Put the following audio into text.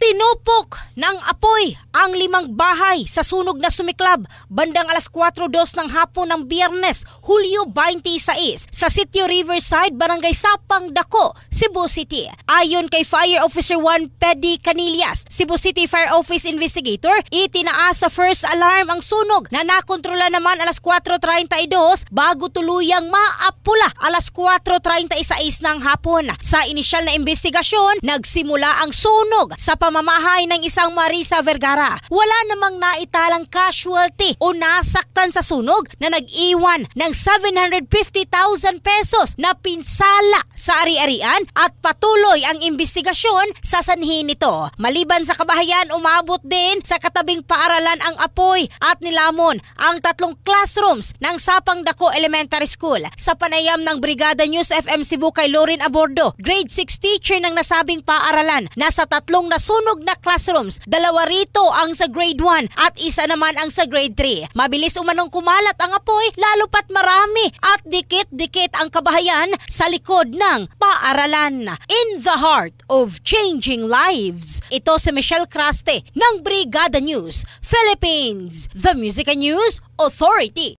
Tinupok ng apoy ang 5 bahay sa sunog na sumiklab bandang 4:02 ng hapon ng Biyernes, Hulyo 26 sa Sitio Riverside, Barangay Sapang Dako, Cebu City. Ayon kay Fire Officer 1 Pedi Canillas, Cebu City Fire Office Investigator, itinaas sa first alarm ang sunog na nakontrola naman 4:32 bago tuluyang maapula 4:36 ng hapon. Sa inisyal na investigasyon, nagsimula ang sunog sa pamamahay ng isang Marisa Vergara. Wala namang naitalang casualty o nasaktan sa sunog na nag-iwan ng 750,000 pesos na pinsala sa ari-arian at patuloy ang investigasyon sa sanhi nito. Maliban sa kabahayan, umabot din sa katabing paaralan ang apoy at nilamon ang 3 classrooms ng Sapang Dako Elementary School. Sa panayam ng Brigada News FM Cebu kay Lorin Abordo, grade 6 teacher ng nasabing paaralan, nasa 3 nasunog na classrooms, 2 rito ang sa grade 1 at 1 naman ang sa grade 3. Mabilis umanong kumalat ang apoy, lalo pat marami at dikit-dikit ang kabahayan sa likod ng paaralan. In the heart of changing lives, ito si Michelle Craste ng Brigada News Philippines, the Music and News Authority.